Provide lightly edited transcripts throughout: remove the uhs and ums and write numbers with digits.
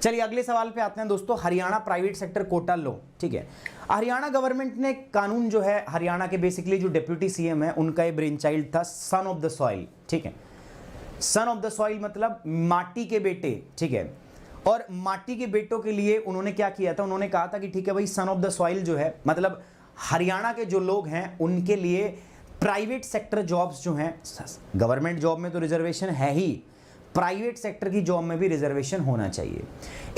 चलिए अगले सवाल पे आते हैं दोस्तों, हरियाणा प्राइवेट सेक्टर कोटा लो। ठीक है, हरियाणा गवर्नमेंट ने कानून जो है, हरियाणा के बेसिकली जो डिप्यूटी सीएम है उनका एक ब्रेन चाइल्ड था, सन ऑफ द सॉइल। ठीक है, सन ऑफ द सॉइल मतलब माटी के बेटे। ठीक है, और माटी के बेटों के लिए उन्होंने क्या किया था, उन्होंने कहा था कि ठीक है भाई, सन ऑफ द सॉइल जो है मतलब हरियाणा के जो लोग हैं उनके लिए प्राइवेट सेक्टर जॉब्स जो हैं, गवर्नमेंट जॉब में तो रिजर्वेशन है ही, प्राइवेट सेक्टर की जॉब में भी रिजर्वेशन होना चाहिए।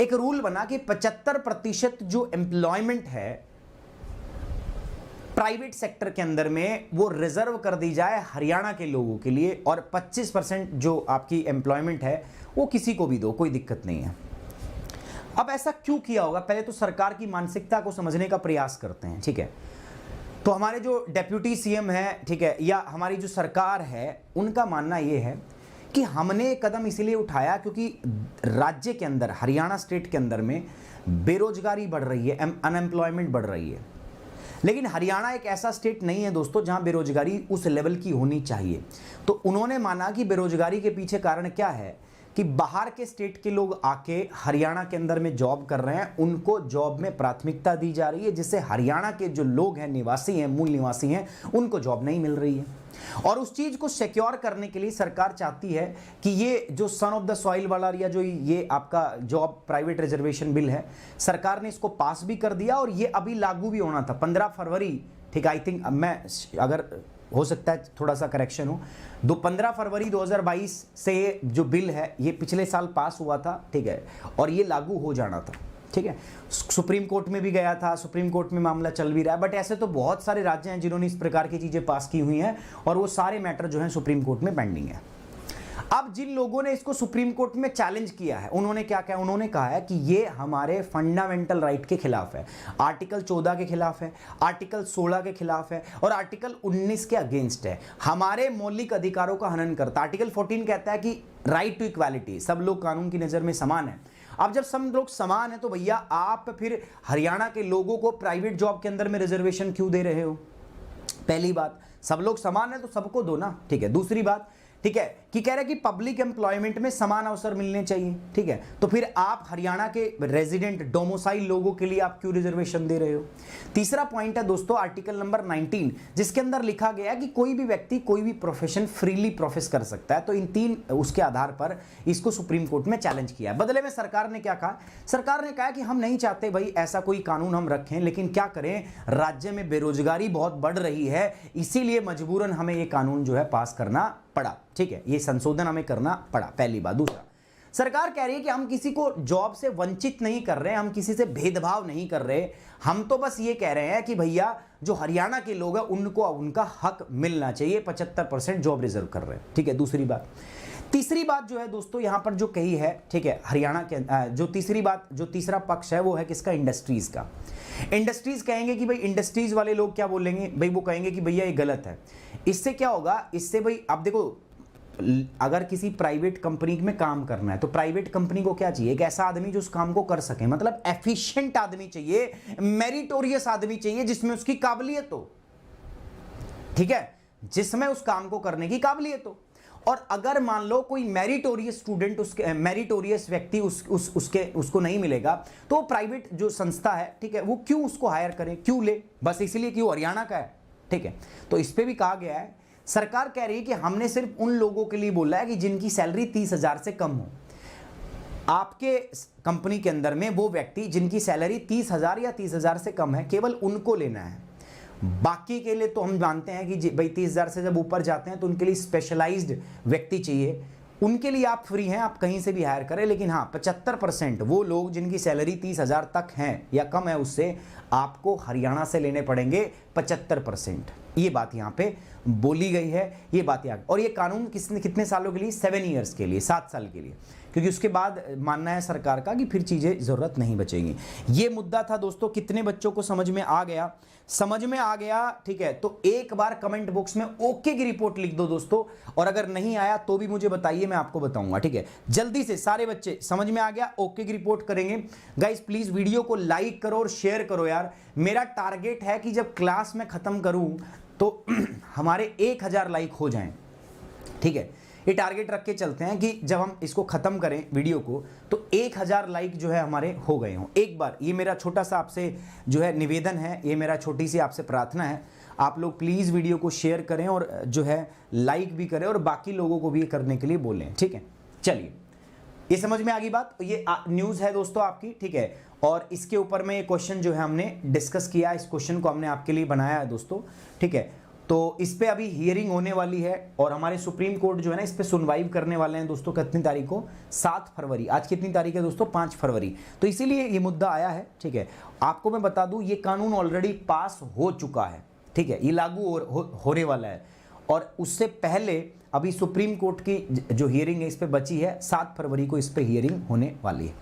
एक रूल बना कि 75% जो एम्प्लॉयमेंट है प्राइवेट सेक्टर के अंदर में वो रिजर्व कर दी जाए हरियाणा के लोगों के लिए, और 25% जो आपकी एम्प्लॉयमेंट है वो किसी को भी दो, कोई दिक्कत नहीं है। अब ऐसा क्यों किया होगा, पहले तो सरकार की मानसिकता को समझने का प्रयास करते हैं। ठीक है, तो हमारे जो डेप्यूटी सीएम है, ठीक है, या हमारी जो सरकार है, उनका मानना यह है कि हमने कदम इसलिए उठाया क्योंकि राज्य के अंदर, हरियाणा स्टेट के अंदर में बेरोजगारी बढ़ रही है, अनएम्प्लॉयमेंट बढ़ रही है। लेकिन हरियाणा एक ऐसा स्टेट नहीं है दोस्तों जहां बेरोजगारी उस लेवल की होनी चाहिए। तो उन्होंने माना कि बेरोजगारी के पीछे कारण क्या है कि बाहर के स्टेट के लोग आके हरियाणा के अंदर में जॉब कर रहे हैं, उनको जॉब में प्राथमिकता दी जा रही है, जिससे हरियाणा के जो लोग हैं, निवासी हैं, मूल निवासी हैं, उनको जॉब नहीं मिल रही है। और उस चीज को सिक्योर करने के लिए सरकार चाहती है कि ये जो सन ऑफ द सॉइल वाला या जो ये आपका जॉब प्राइवेट रिजर्वेशन बिल है, सरकार ने इसको पास भी कर दिया और ये अभी लागू भी होना था 15 फरवरी। ठीक, आई थिंक मैं अगर हो सकता है थोड़ा सा करेक्शन हो, 15 फरवरी 2022 से जो बिल है ये पिछले साल पास हुआ था। ठीक है, और ये लागू हो जाना था। ठीक है, सुप्रीम कोर्ट में भी गया था, सुप्रीम कोर्ट में मामला चल भी रहा है, बट ऐसे तो बहुत सारे राज्य हैं जिन्होंने इस प्रकार की चीजें पास की हुई हैं और वो सारे मैटर जो हैं सुप्रीम कोर्ट में पेंडिंग है। अब जिन लोगों ने इसको सुप्रीम कोर्ट में चैलेंज किया है, उन्होंने क्या कहा, उन्होंने कहा है कि ये हमारे फंडामेंटल राइट के खिलाफ है, आर्टिकल 14 के खिलाफ है, आर्टिकल 16 के खिलाफ है और आर्टिकल 19 के अगेंस्ट है, हमारे मौलिक अधिकारों का हनन करता। आर्टिकल 14 कहता है कि राइट टू इक्वालिटी, सब लोग कानून की नजर में समान है। अब जब सब लोग समान है तो भैया आप फिर हरियाणा के लोगों को प्राइवेट जॉब के अंदर में रिजर्वेशन क्यों दे रहे हो? पहली बात, सब लोग समान है तो सबको दो ना। ठीक है, दूसरी बात, ठीक है, कि कह रहे हैं कि पब्लिक एम्प्लॉयमेंट में समान अवसर मिलने चाहिए। ठीक है, तो फिर आप हरियाणा के रेजिडेंट डोमिसाइल लोगों के लिए आप क्यों रिजर्वेशन दे रहे हो? तीसरा पॉइंट है दोस्तों आर्टिकल नंबर 19, जिसके अंदर लिखा गया है कि कोई भी व्यक्ति कोई भी प्रोफेशन फ्रीली प्रोफेस कर सकता है। तो इन तीन उसके आधार पर इसको सुप्रीम कोर्ट में चैलेंज किया है। बदले में सरकार ने क्या कहा, सरकार ने कहा कि हम नहीं चाहते भाई ऐसा कोई कानून हम रखें, लेकिन क्या करें, राज्य में बेरोजगारी बहुत बढ़ रही है, इसीलिए मजबूरन हमें ये कानून जो है पास करना पड़ा। ठीक है, ये संशोधन हमें करना पड़ा, पहली बात। दूसरा, सरकार कह रही है कि हम किसी को जॉब से वंचित नहीं कर रहे, हम किसी से भेदभाव नहीं कर रहे, हम तो बस ये कह रहे हैं कि भैया जो हरियाणा के लोग हैं उनको उनका हक मिलना चाहिए, 75% जॉब रिजर्व कर रहे हैं। ठीक है, दूसरी बात। तीसरी बात जो है दोस्तों यहां पर जो कही है, ठीक है, हरियाणा के जो तीसरी बात, जो तीसरा पक्ष है वो है किसका, इंडस्ट्रीज का। इंडस्ट्रीज कहेंगे कि भाई, इंडस्ट्रीज वाले लोग क्या बोलेंगे भाई, वो कहेंगे कि भैया ये गलत है। इससे क्या होगा, इससे भाई आप देखो, अगर किसी प्राइवेट कंपनी में काम करना है तो प्राइवेट कंपनी को क्या चाहिए, एक ऐसा आदमी जो उस काम को कर सके, मतलब एफिशिएंट आदमी चाहिए, मेरिटोरियस आदमी चाहिए जिसमें उसकी काबिलियत हो। ठीक है, जिसमें उस काम को करने की काबिलियत हो। और अगर मान लो कोई मेरिटोरियस स्टूडेंट, उसके मेरिटोरियस व्यक्ति उसको नहीं मिलेगा, तो प्राइवेट जो संस्था है, ठीक है, वो क्यों उसको हायर करे, क्यों ले, बस इसलिए कि वो हरियाणा का है। ठीक है, तो इस पे भी कहा गया है, सरकार कह रही है कि हमने सिर्फ उन लोगों के लिए बोला है कि जिनकी सैलरी 30,000 से कम हो। आपके कंपनी के अंदर में वो व्यक्ति जिनकी सैलरी 30,000 या 30,000 से कम है, केवल उनको लेना है। बाकी के लिए तो हम जानते हैं कि भाई 30,000 से जब ऊपर जाते हैं तो उनके लिए स्पेशलाइज्ड व्यक्ति चाहिए, उनके लिए आप फ्री हैं, आप कहीं से भी हायर करें। लेकिन हाँ, 75% वो लोग जिनकी सैलरी 30,000 तक हैं या कम है, उससे आपको हरियाणा से लेने पड़ेंगे 75%। ये बात यहाँ पे बोली गई है, ये बात यहाँ। और ये कानून कितने सालों के लिए, 7 ईयर्स के लिए, 7 साल के लिए, क्योंकि उसके बाद मानना है सरकार का कि फिर चीजें जरूरत नहीं बचेगी। ये मुद्दा था दोस्तों। कितने बच्चों को समझ में आ गया? समझ में आ गया, ठीक है, तो एक बार कमेंट बॉक्स में ओके की रिपोर्ट लिख दो दोस्तों, और अगर नहीं आया तो भी मुझे बताइए, मैं आपको बताऊंगा। ठीक है, जल्दी से सारे बच्चे समझ में आ गया, ओके की रिपोर्ट करेंगे। गाइस प्लीज वीडियो को लाइक करो और शेयर करो यार। मेरा टारगेट है कि जब क्लास में खत्म करूं तो हमारे 1000 लाइक हो जाएं। ठीक है, ये टारगेट रख के चलते हैं कि जब हम इसको खत्म करें वीडियो को तो 1000 लाइक जो है हमारे हो गए हों एक बार। ये मेरा छोटा सा आपसे जो है निवेदन है, ये मेरा छोटी सी आपसे प्रार्थना है। आप लोग प्लीज़ वीडियो को शेयर करें और जो है लाइक भी करें और बाकी लोगों को भी करने के लिए बोलें, ठीक है। चलिए, ये समझ में आ गई बात। ये न्यूज़ है दोस्तों आपकी, ठीक है। और इसके ऊपर में ये क्वेश्चन जो है हमने डिस्कस किया, इस क्वेश्चन को हमने आपके लिए बनाया है दोस्तों, ठीक है। तो इस पे अभी हियरिंग होने वाली है और हमारे सुप्रीम कोर्ट जो है ना इस पे सुनवाई करने वाले हैं दोस्तों। कितनी तारीख को? 7 फरवरी। आज कितनी तारीख है दोस्तों? 5 फरवरी। तो इसीलिए ये मुद्दा आया है, ठीक है। आपको मैं बता दूं, ये कानून ऑलरेडी पास हो चुका है, ठीक है। ये लागू होने वाला है और उससे पहले अभी सुप्रीम कोर्ट की जो हियरिंग है इस पे बची है, 7 फरवरी को इस पे हियरिंग होने वाली है।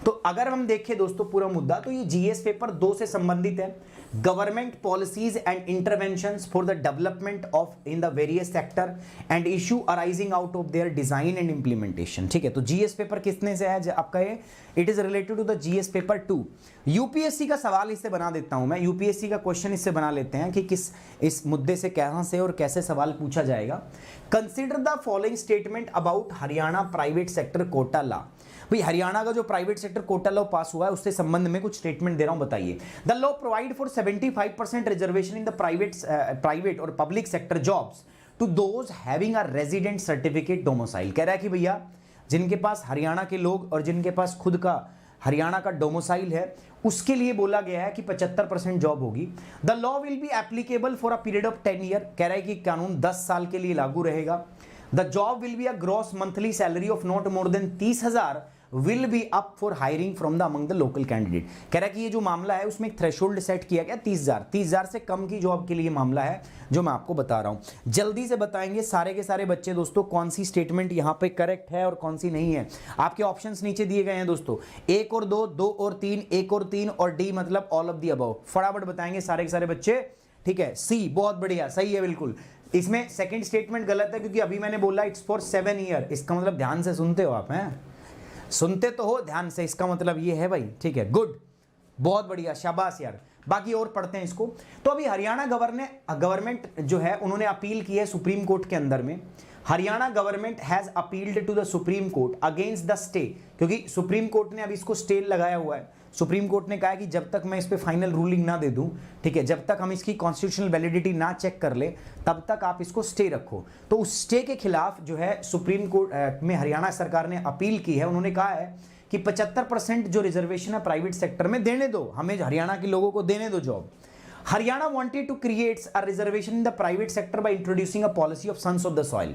तो अगर हम देखें दोस्तों पूरा मुद्दा, तो ये जीएस पेपर 2 से संबंधित है। Government policies and interventions for the development of in the various sector and issue arising out of their design and implementation, ठीक है। तो जीएस पेपर किसने से है आपका? ये it is related to the GS paper 2। UPSC का सवाल इससे बना देता हूं मैं, यूपीएससी का क्वेश्चन इससे बना लेते हैं कि किस इस मुद्दे से कहां से और कैसे सवाल पूछा जाएगा। Consider the following statement about Haryana private sector quota law. भाई हरियाणा का जो प्राइवेट सेक्टर कोटा लॉ पास हुआ है उससे संबंध में कुछ स्टेटमेंट दे रहा हूं, बताइए। The law provide for 75% reservation in the private और public sector jobs to those having a resident certificate domicile. कह रहा है कि भैया जिनके पास हरियाणा के लोग और जिनके पास खुद का हरियाणा का डोमिसाइल है उसके लिए बोला गया है कि 75% जॉब होगी। The law will be applicable for a period of 10 year. कह रहा है कि कानून 10 साल के लिए लागू रहेगा। The job will be a gross monthly salary of not more than 30,000 will be up for hiring from the among the local candidate. कह रहा है कि ये जो मामला है उसमें एक थ्रेशोल्ड सेट किया गया 30,000 से कम की जॉब के लिए मामला है जो मैं आपको बता रहा हूं। जल्दी से बताएंगे सारे के सारे बच्चे दोस्तों कौन सी स्टेटमेंट यहां पे करेक्ट है और कौन सी नहीं है। आपके ऑप्शंस नीचे दिए गए हैं दोस्तों, 1 और 2, 2 और 3, 1 और 3 और डी मतलब ऑल ऑफ दी अबव। फटाफट बताएंगे सारे के सारे बच्चे, ठीक है। सी बहुत बढ़िया, सही है बिल्कुल। इसमें सेकंड स्टेटमेंट गलत है क्योंकि अभी मैंने बोला इट्स फॉर 7 ईयर। इसका मतलब ध्यान से सुनते हो आप, हैं सुनते तो हो ध्यान से, इसका मतलब ये है भाई, ठीक है। गुड, बहुत बढ़िया, शाबाश यार। बाकी और पढ़ते हैं इसको। तो अभी हरियाणा गवर्नमेंट जो है उन्होंने अपील की है सुप्रीम कोर्ट के अंदर में। Haryana government has appealed to the supreme court against the stay, क्योंकि सुप्रीम कोर्ट ने अभी इसको स्टे लगाया हुआ है। सुप्रीम कोर्ट ने कहा कि जब तक मैं इस पे फाइनल रूलिंग ना दे दूं, ठीक है, जब तक हम इसकी कॉन्स्टिट्यूशनल वैलिडिटी ना चेक कर ले तब तक आप इसको स्टे रखो। तो उस स्टे के खिलाफ जो है सुप्रीम कोर्ट में हरियाणा सरकार ने अपील की है। उन्होंने कहा है कि 75% जो रिजर्वेशन है प्राइवेट सेक्टर में देने दो, हमें हरियाणा के लोगों को देने दो job. Haryana wanted to create a reservation in the private sector by introducing a policy of sons of the soil।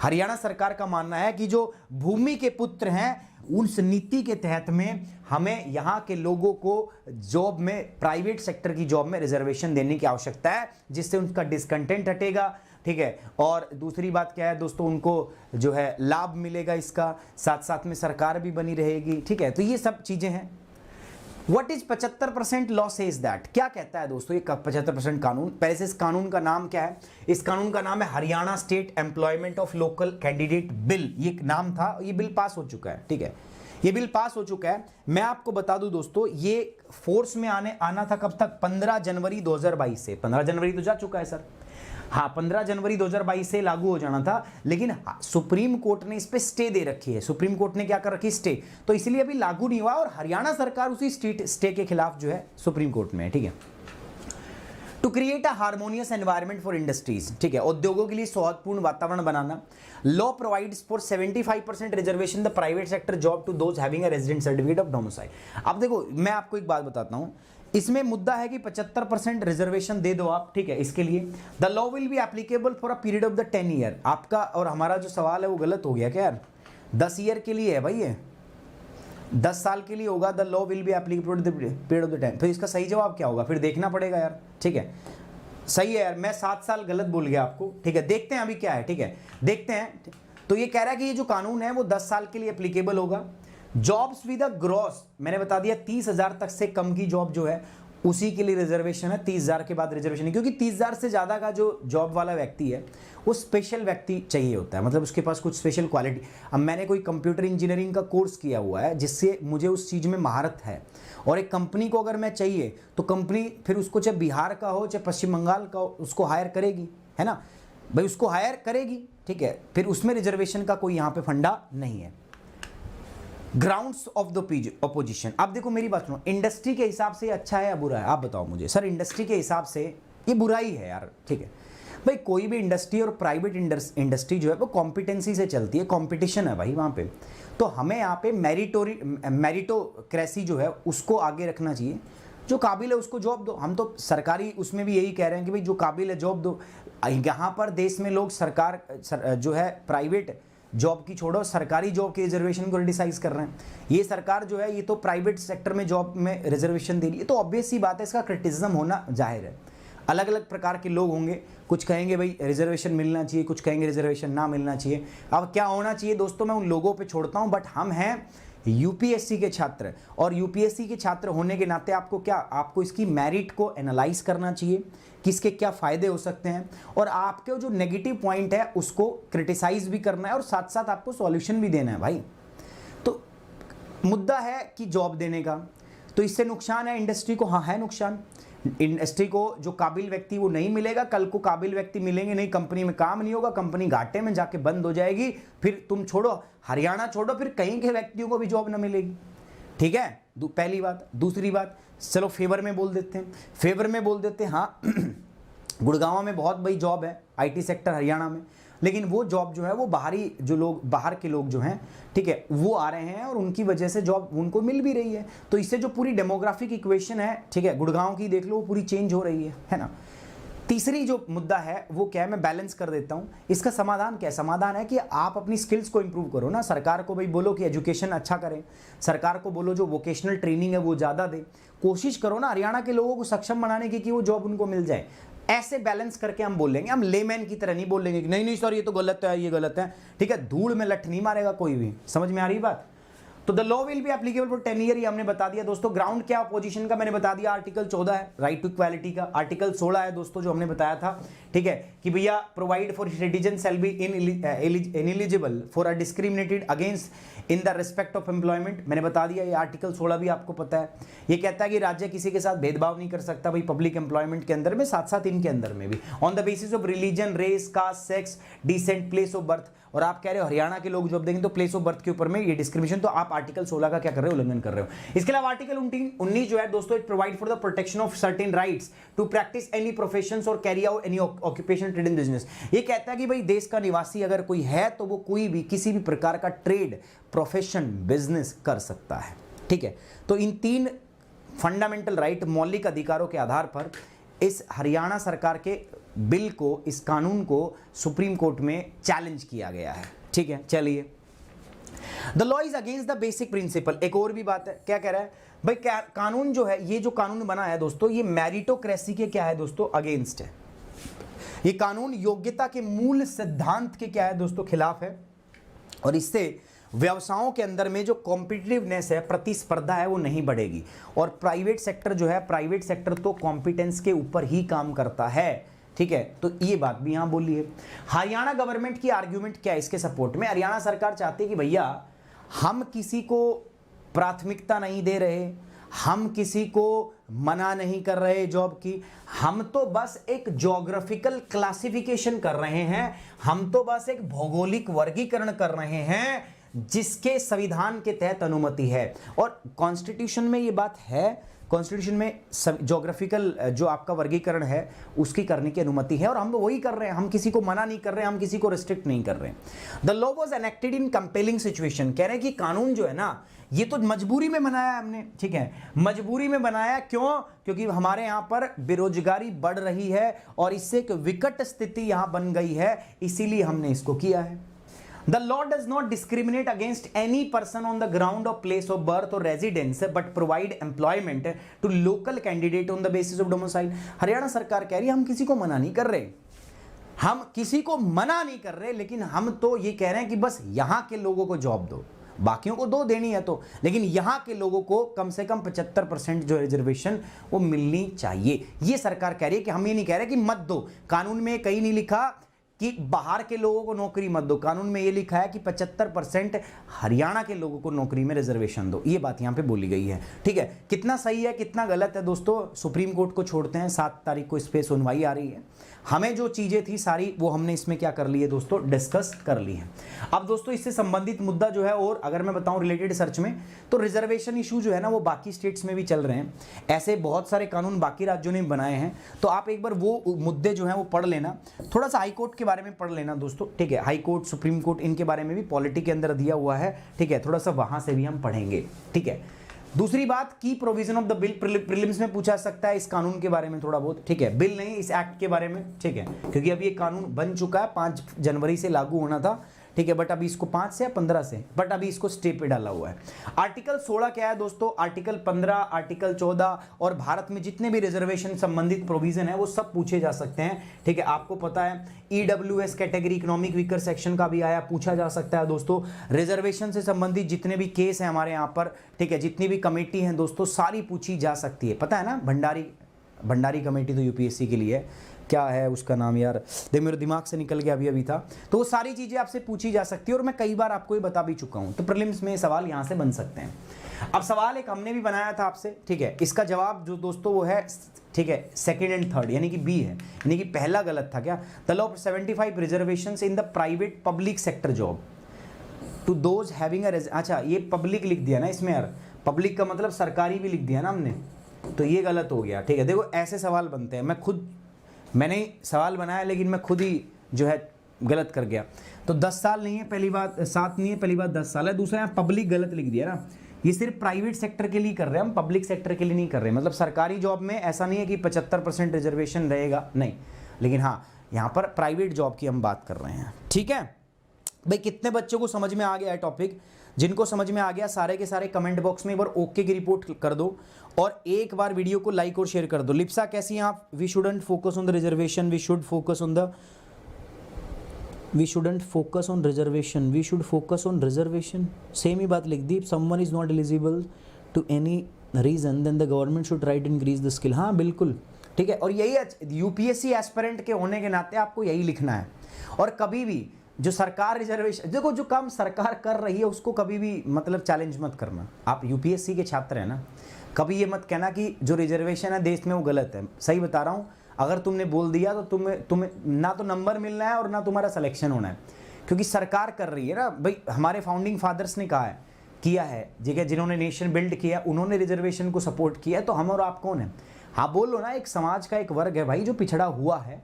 Haryana सरकार का मानना है कि जो भूमि के पुत्र हैं उस नीति के तहत में हमें यहां के लोगों को जॉब में, प्राइवेट सेक्टर की जॉब में रिजर्वेशन देने की आवश्यकता है, जिससे उनका डिसकंटेंट हटेगा, ठीक है। और दूसरी बात क्या है दोस्तों, उनको जो है लाभ मिलेगा इसका, साथ साथ में सरकार भी बनी रहेगी, ठीक है। तो ये सब चीजें हैं। What is 75% law says that? क्या कहता है दोस्तों ये 75% कानून? पहले से इस कानून का नाम क्या है? इस कानून का नाम है Haryana state employment of local candidate bill. ये नाम था, ये बिल पास हो चुका है, ठीक है। ये बिल पास हो चुका है। मैं आपको बता दूं दोस्तों, ये फोर्स में आना था कब तक? 15 जनवरी 2022 से। 15 जनवरी तो जा चुका है सर, हाँ 15 जनवरी 2022 से लागू हो जाना था, लेकिन सुप्रीम कोर्ट ने इस पे स्टे दे रखी है। सुप्रीम कोर्ट ने क्या कर रखी? स्टे। तो इसलिए अभी लागू नहीं हुआ और हरियाणा सरकार उसी स्टे के खिलाफ जो है सुप्रीम कोर्ट में है, ठीक है। To create a harmonious environment for industries, ठीक है, उद्योगों के लिए सौहार्दपूर्ण वातावरण बनाना। Law provides for 75% reservation the private sector job to those having a resident certificate of domicile. अब देखो मैं आपको एक बात बताता हूं, इसमें मुद्दा है कि 75% रिजर्वेशन दे दो आप, ठीक है, इसके लिए। The law will be applicable for a period of the 10 year. आपका और हमारा जो सवाल है वो गलत हो गया क्या यार? 10 ईयर के लिए है भाई, ये 10 साल के लिए होगा। The law will be applicable the period of the 10। फिर इसका सही जवाब क्या होगा? फिर देखना पड़ेगा यार, ठीक है। सही है यार, मैं 7 साल गलत बोल गया आपको, ठीक है। देखते हैं अभी क्या है, ठीक है, देखते हैं। तो ये कह रहा है कि ये जो कानून है वो 10 साल के लिए एप्लीकेबल होगा। जॉब्स विद अ ग्रॉस, मैंने बता दिया 30,000 तक से कम की जॉब जो है उसी के लिए रिजर्वेशन है। 30,000 के बाद रिजर्वेशन है, क्योंकि 30,000 से ज़्यादा का जो जॉब वाला व्यक्ति है वो स्पेशल व्यक्ति चाहिए होता है, मतलब उसके पास कुछ स्पेशल क्वालिटी। अब मैंने कोई कंप्यूटर इंजीनियरिंग का कोर्स किया हुआ है जिससे मुझे उस चीज़ में महारत है, और एक कंपनी को अगर मैं चाहिए तो कंपनी फिर उसको चाहे बिहार का हो चाहे पश्चिम बंगाल का हो उसको हायर करेगी, है ना। भाई उसको हायर करेगी, ठीक है, फिर उसमें रिजर्वेशन का कोई यहां पे फंडा नहीं है। ग्राउंड्स ऑफ द ऑपोजिशन, अब देखो मेरी बात सुनो, इंडस्ट्री के हिसाब से अच्छा है या बुरा है, आप बताओ मुझे। सर इंडस्ट्री के हिसाब से ये बुराई है यार, ठीक है भाई, कोई भी इंडस्ट्री और प्राइवेट इंडस्ट्री जो है वो कॉम्पिटेंसी से चलती है, कंपटीशन है भाई वहाँ पे, तो हमें यहाँ पे मेरिटोक्रेसी जो है उसको आगे रखना चाहिए। जो काबिल है उसको जॉब दो, हम तो सरकारी उसमें भी यही कह रहे हैं कि भाई जो काबिल है जॉब दो। यहाँ पर देश में लोग जो है प्राइवेट जॉब की छोड़ो, सरकारी जॉब के रिजर्वेशन को क्रिटिसाइज कर रहे हैं। ये सरकार जो है ये तो प्राइवेट सेक्टर में जॉब में रिजर्वेशन दे रही है, तो ऑब्वियस सी बात है इसका क्रिटिसिज्म होना जाहिर है। अलग अलग प्रकार के लोग होंगे, कुछ कहेंगे भाई रिजर्वेशन मिलना चाहिए, कुछ कहेंगे रिजर्वेशन ना मिलना चाहिए। अब क्या होना चाहिए दोस्तों, मैं उन लोगों पे छोड़ता हूं, बट हम हैं यूपीएससी के छात्र, और यूपीएससी के छात्र होने के नाते आपको इसकी मेरिट को एनालाइज करना चाहिए, किसके क्या फायदे हो सकते हैं, और आपके जो नेगेटिव पॉइंट है उसको क्रिटिसाइज भी करना है, और साथ साथ आपको सॉल्यूशन भी देना है भाई। तो मुद्दा है कि जॉब देने का, तो इससे नुकसान है इंडस्ट्री को, हाँ है नुकसान। इंडस्ट्री को जो काबिल व्यक्ति वो नहीं मिलेगा, कल को काबिल व्यक्ति मिलेंगे नहीं, कंपनी में काम नहीं होगा, कंपनी घाटे में जाके बंद हो जाएगी, फिर तुम छोड़ो हरियाणा छोड़ो, फिर कहीं के व्यक्तियों को भी जॉब ना मिलेगी, ठीक है, पहली बात। दूसरी बात, चलो फेवर में बोल देते हैं, हाँ गुड़गांव में बहुत बड़ी जॉब है, आईटी सेक्टर हरियाणा में, लेकिन वो जॉब जो है वो बाहर के लोग जो हैं, ठीक है, वो आ रहे हैं और उनकी वजह से जॉब उनको मिल भी रही है। तो इससे जो पूरी डेमोग्राफिक इक्वेशन है, ठीक है, गुड़गांव की देख लो, वो पूरी चेंज हो रही है ना। तीसरी जो मुद्दा है वो क्या है, मैं बैलेंस कर देता हूं। इसका समाधान क्या है? समाधान है कि आप अपनी स्किल्स को इंप्रूव करो ना। सरकार को भाई बोलो कि एजुकेशन अच्छा करें, सरकार को बोलो जो वोकेशनल ट्रेनिंग है वो ज़्यादा दे, कोशिश करो ना हरियाणा के लोगों को सक्षम बनाने की कि वो जॉब उनको मिल जाए। ऐसे बैलेंस करके हम बोलेंगे, हम लेमैन की तरह नहीं बोलेंगे कि नहीं सर ये तो गलत है, ये गलत है, ठीक है, धूल में लठ नहीं मारेगा कोई भी। समझ में आ रही बात? तो the law will be applicable for 10 year, ये हमने बता दिया दोस्तों। ग्राउंड क्या अपोजिशन का मैंने बता दिया, आर्टिकल 14 है राइट टू इक्वालिटी का, आर्टिकल 16 है दोस्तों जो हमने बताया था, ठीक है, कि भैया provide for citizen shall be ineligible for a discriminated against in the respect of employment, मैंने बता दिया। ये आर्टिकल 16 भी आपको पता है, ये कहता है कि राज्य किसी के साथ भेदभाव नहीं कर सकता भाई पब्लिक एम्प्लॉयमेंट के अंदर में, साथ साथ इनके अंदर में भी, on the basis of religion, race, caste, sex, descent, place of birth. और आप कह रहे हो हरियाणा के लोग जॉब देंगे तो प्लेस ऑफ बर्थ के ऊपर में ये डिस्क्रिमिनेशन, तो आप आर्टिकल 16 का क्या कर रहे हो, उल्लंघन कर रहे हो। इसके अलावा आर्टिकल 19 जो है दोस्तों, it provide for the protection of certain rights to practise any professions और carry out any occupation, trade and business. ये कहता है कि भाई देश का निवासी अगर कोई है तो वो कोई भी किसी भी प्रकार का ट्रेड, प्रोफेशन, बिजनेस कर सकता है, ठीक है। तो इन 3 फंडामेंटल राइट, मौलिक अधिकारों के आधार पर इस हरियाणा सरकार के बिल को, इस कानून को सुप्रीम कोर्ट में चैलेंज किया गया है, ठीक है। चलिए, the law is against the basic principle. एक और भी बात है, क्या कह रहा है भाई, कानून जो है, ये जो कानून बना है दोस्तों, ये मेरिटोक्रेसी के क्या है दोस्तों, अगेंस्ट है। ये कानून योग्यता के मूल सिद्धांत के क्या है दोस्तों, खिलाफ है, और इससे व्यवसायों के अंदर में जो कॉम्पिटिटिवनेस है, प्रतिस्पर्धा है, वो नहीं बढ़ेगी। और प्राइवेट सेक्टर जो है, प्राइवेट सेक्टर तो कॉम्पिटेंस के ऊपर ही काम करता है, ठीक है। तो ये बात भी यहां बोली है। हरियाणा गवर्नमेंट की आर्ग्यूमेंट क्या है इसके सपोर्ट में? हरियाणा सरकार चाहती है कि भैया हम किसी को प्राथमिकता नहीं दे रहे, हम किसी को मना नहीं कर रहे जॉब की, हम तो बस एक ज्योग्राफिकल क्लासिफिकेशन कर रहे हैं, हम तो बस एक भौगोलिक वर्गीकरण कर रहे हैं जिसके संविधान के तहत अनुमति है। और कॉन्स्टिट्यूशन में ये बात है, कॉन्स्टिट्यूशन में ज्योग्राफिकल जो आपका वर्गीकरण है उसकी करने की अनुमति है, और हम वही कर रहे हैं, हम किसी को मना नहीं कर रहे हैं, हम किसी को रिस्ट्रिक्ट नहीं कर रहे हैं। The law was enacted in compelling situation, कह रहे हैं कि कानून जो है ना, ये तो मजबूरी में बनाया हमने, ठीक है, मजबूरी में बनाया। क्यों? क्योंकि हमारे यहां पर बेरोजगारी बढ़ रही है और इससे एक विकट स्थिति यहां बन गई है, इसीलिए हमने इसको किया है। The law does not discriminate against any person on the ground of place of birth or residence, but provide employment to local candidate on the basis of domicile. Haryana सरकार कह रही है हम किसी को मना नहीं कर रहे, हम किसी को मना नहीं कर रहे, लेकिन हम तो ये कह रहे हैं कि बस यहां के लोगों को जॉब दो, बाकियों को दो देनी है तो, लेकिन यहां के लोगों को कम से कम 75% जो रिजर्वेशन वो मिलनी चाहिए। ये सरकार कह रही है कि हम ये नहीं कह रहे कि मत दो। कानून में कहीं नहीं लिखा कि बाहर के लोगों को नौकरी मत दो, कानून में ये लिखा है कि 75% हरियाणा के लोगों को नौकरी में रिजर्वेशन दो। ये बात यहाँ पे बोली गई है, ठीक है। कितना सही है कितना गलत है दोस्तों, सुप्रीम कोर्ट को छोड़ते हैं। 7 तारीख को इस पे सुनवाई आ रही है। हमें जो चीजें थी सारी वो हमने इसमें क्या कर ली है दोस्तों, डिस्कस कर ली है। अब दोस्तों इससे संबंधित मुद्दा जो है, और अगर मैं बताऊं रिलेटेड सर्च में, तो रिजर्वेशन इशू जो है ना वो बाकी स्टेट्स में भी चल रहे हैं। ऐसे बहुत सारे कानून बाकी राज्यों ने बनाए हैं, तो आप एक बार वो मुद्दे जो है वो पढ़ लेना। थोड़ा सा हाई कोर्ट के बारे में पढ़ लेना दोस्तों, ठीक है। हाई कोर्ट, सुप्रीम कोर्ट, इनके बारे में भी पॉलिटी के अंदर दिया हुआ है, ठीक है। थोड़ा सा वहां से भी हम पढ़ेंगे, ठीक है। दूसरी बात, की provision of the bill, prelims में पूछा सकता है इस कानून के बारे में थोड़ा बहुत, ठीक है। बिल नहीं, इस एक्ट के बारे में, ठीक है, क्योंकि अब ये कानून बन चुका है, 5 जनवरी से लागू होना था, ठीक है। बट अभी इसको 5 से या 15 से, बट अभी इसको स्टे पे डाला हुआ है। आर्टिकल 16 क्या है दोस्तों, आर्टिकल 15, आर्टिकल 14 और भारत में जितने भी रिजर्वेशन संबंधित प्रोविजन है वो सब पूछे जा सकते हैं, ठीक है। आपको पता है EWS category, economic weaker section का भी आया, पूछा जा सकता है दोस्तों। रिजर्वेशन से संबंधित जितने भी केस हैं हमारे यहाँ पर, ठीक है, जितनी भी कमेटी हैं दोस्तों, सारी पूछी जा सकती है। पता है ना, भंडारी कमेटी तो यूपीएससी के लिए है, क्या है उसका नाम यार, देख मेरे दिमाग से निकल गया, अभी था। तो वो सारी चीज़ें आपसे पूछी जा सकती है और मैं कई बार आपको ये बता भी चुका हूँ। तो प्रीलिम्स में सवाल यहाँ से बन सकते हैं। अब सवाल एक हमने भी बनाया था आपसे, ठीक है। इसका जवाब जो दोस्तों वो है, ठीक है, सेकंड एंड थर्ड, यानी कि बी है, यानी कि पहला गलत था। क्या, the law of 75 reservations in the private public sector job to those having अच्छा ये पब्लिक लिख दिया ना इसमें यार, पब्लिक का मतलब सरकारी भी लिख दिया ना हमने, तो ये गलत हो गया, ठीक है। देखो ऐसे सवाल बनते हैं, मैंने सवाल बनाया लेकिन मैं खुद ही जो है गलत कर गया। तो 10 साल नहीं है पहली बात, 7 नहीं है पहली बात, 10 साल है। दूसरा यहाँ पब्लिक गलत लिख दिया ना, ये सिर्फ प्राइवेट सेक्टर के लिए कर रहे हैं हम, पब्लिक सेक्टर के लिए नहीं कर रहे हैं। मतलब सरकारी जॉब में ऐसा नहीं है कि 75% रिजर्वेशन रहेगा, नहीं, लेकिन हाँ यहाँ पर प्राइवेट जॉब की हम बात कर रहे हैं, ठीक है भाई। कितने बच्चों को समझ में आ गया है टॉपिक? जिनको समझ में आ गया सारे के सारे कमेंट बॉक्स में एक बार ओके की रिपोर्ट कर दो और एक बार वीडियो को लाइक और शेयर कर दो। लिप्सा कैसी हैं आप? We shouldn't focus on the reservation, we should focus on reservation, same ही बात लिख दी। Someone is not eligible to any reason then the government should try to increase the skill. हाँ बिल्कुल, ठीक है। और यही यूपीएससी एस्पिरेंट के होने के नाते आपको यही लिखना है। और कभी भी जो सरकार रिजर्वेशन, देखो जो काम सरकार कर रही है उसको कभी भी मतलब चैलेंज मत करना। आप यूपीएससी के छात्र हैं ना, कभी ये मत कहना कि जो रिजर्वेशन है देश में वो गलत है। सही बता रहा हूँ, अगर तुमने बोल दिया तो तुम्हें ना तो नंबर मिलना है और ना तुम्हारा सिलेक्शन होना है, क्योंकि सरकार कर रही है ना भाई। हमारे फाउंडिंग फादर्स ने कहा है, किया है, जिन्होंने नेशन बिल्ड किया उन्होंने रिजर्वेशन को सपोर्ट किया है, तो हम और आप कौन है? हाँ बोलो ना, एक समाज का एक वर्ग है भाई जो पिछड़ा हुआ है,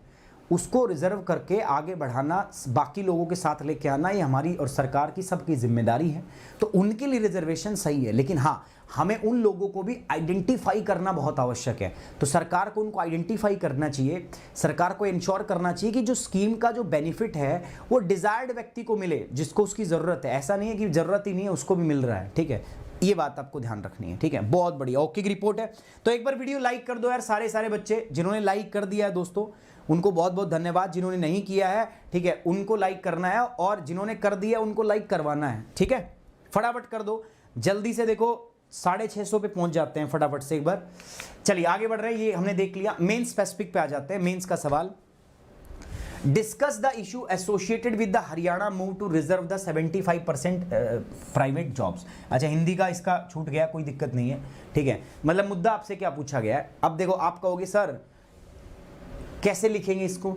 उसको रिजर्व करके आगे बढ़ाना, बाकी लोगों के साथ लेके आना, ये हमारी और सरकार की सबकी जिम्मेदारी है। तो उनके लिए रिजर्वेशन सही है, लेकिन हाँ हमें उन लोगों को भी आइडेंटिफाई करना बहुत आवश्यक है। तो सरकार को उनको आइडेंटिफाई करना चाहिए, सरकार को इंश्योर करना चाहिए कि जो स्कीम का जो बेनिफिट है वो डिजायर्ड व्यक्ति को मिले, जिसको उसकी ज़रूरत है। ऐसा नहीं है कि ज़रूरत ही नहीं है उसको भी मिल रहा है, ठीक है। ये बात आपको ध्यान रखनी है, ठीक है। बहुत बढ़िया, ओके की रिपोर्ट है। तो एक बार वीडियो लाइक कर दो यार, सारे बच्चे जिन्होंने लाइक कर दिया है दोस्तों उनको बहुत बहुत धन्यवाद। जिन्होंने नहीं किया है, ठीक है, उनको लाइक करना है, और जिन्होंने कर दिया उनको लाइक करवाना है, ठीक है। फटाफट कर दो जल्दी से, देखो 650 पे पहुंच जाते हैं फटाफट से एक बार। चलिए आगे बढ़ रहे हैं, ये हमने देख लिया। मेन स्पेसिफिक पे आ जाते हैं। मेंस का सवाल, discuss the issue associated with the Haryana move to reserve the 75% private jobs. अच्छा हिंदी का इसका छूट गया, कोई दिक्कत नहीं है, ठीक है। मतलब मुद्दा आपसे क्या पूछा गया है। अब देखो आप कहोगे सर कैसे लिखेंगे इसको।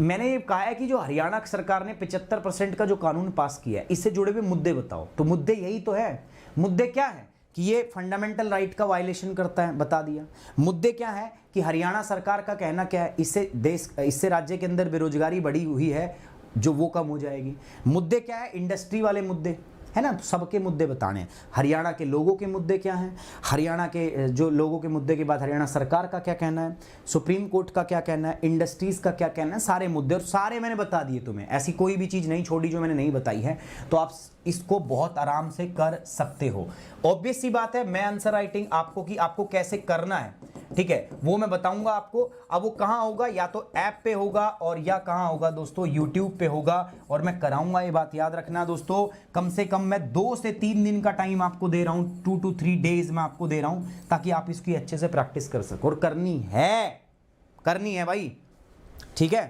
मैंने ये कहा है कि जो हरियाणा सरकार ने 75% का जो कानून पास किया है, इससे जुड़े हुए मुद्दे बताओ। तो मुद्दे यही तो है। मुद्दे क्या है कि ये फंडामेंटल राइट का वायलेशन करता है, बता दिया। मुद्दे क्या है कि हरियाणा सरकार का कहना क्या है, इससे राज्य के अंदर बेरोजगारी बढ़ी हुई है जो वो कम हो जाएगी। मुद्दे क्या है, इंडस्ट्री वाले मुद्दे है ना, तो सबके मुद्दे बताने हैं। हरियाणा के लोगों के मुद्दे क्या हैं, हरियाणा के जो लोगों के मुद्दे के बाद हरियाणा सरकार का क्या कहना है, सुप्रीम कोर्ट का क्या कहना है, इंडस्ट्रीज का क्या कहना है, सारे मुद्दे और सारे मैंने बता दिए तुम्हें। ऐसी कोई भी चीज़ नहीं छोड़ी जो मैंने नहीं बताई है, तो आप इसको बहुत आराम से कर सकते हो। ऑब्वियस सी बात है, मैं आंसर राइटिंग आपको कैसे करना है, ठीक है, वो मैं बताऊंगा आपको। अब वो कहाँ होगा, या तो ऐप पे होगा और या कहाँ होगा दोस्तों, यूट्यूब पे होगा, और मैं कराऊंगा। ये बात याद रखना दोस्तों, कम से कम मैं 2 से 3 दिन का टाइम आपको दे रहा हूँ, 2 to 3 डेज मैं आपको दे रहा हूँ, ताकि आप इसकी अच्छे से प्रैक्टिस कर सको। और करनी है भाई, ठीक है।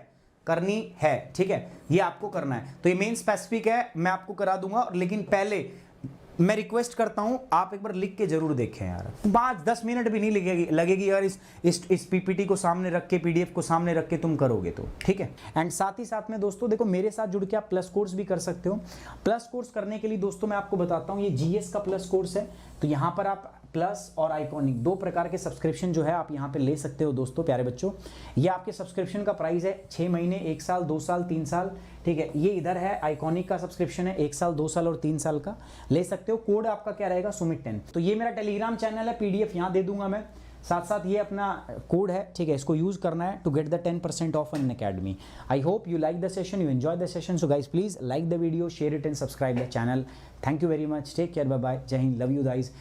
करनी है, ठीक है, ये आपको करना है। तो ये मेन स्पेसिफिक है, मैं आपको करा दूंगा, लेकिन पहले मैं रिक्वेस्ट करता हूं आप एक बार लिख के जरूर देखें यार, 5-10 मिनट भी नहीं लगेगी यार इस पीपीटी को सामने रख के, पीडीएफ को सामने रख के तुम करोगे तो, ठीक है। एंड साथ ही साथ में दोस्तों देखो, मेरे साथ जुड़ के आप प्लस कोर्स भी कर सकते हो। प्लस कोर्स करने के लिए दोस्तों मैं आपको बताता हूं, ये जीएस का प्लस कोर्स है, तो यहां पर आप प्लस और आइकॉनिक 2 प्रकार के सब्सक्रिप्शन जो है आप यहां पे ले सकते हो दोस्तों, प्यारे बच्चों। ये आपके सब्सक्रिप्शन का प्राइस है 6 महीने, 1 साल, 2 साल, 3 साल, ठीक है। ये इधर है आइकॉनिक का सब्सक्रिप्शन है 1 साल, 2 साल और 3 साल का, ले सकते हो। कोड आपका क्या रहेगा, सुमित 10। तो ये मेरा टेलीग्राम चैनल है, पीडीएफ यहां दे दूंगा मैं, साथ साथ ये अपना कोड है, ठीक है, इसको यूज करना है to get the 10% off in academy. I hope you like the session, you enjoy the session. So guys please like the video, share it and subscribe the channel. Thank you very much, take care, bye bye, Jai Hind, love you guys.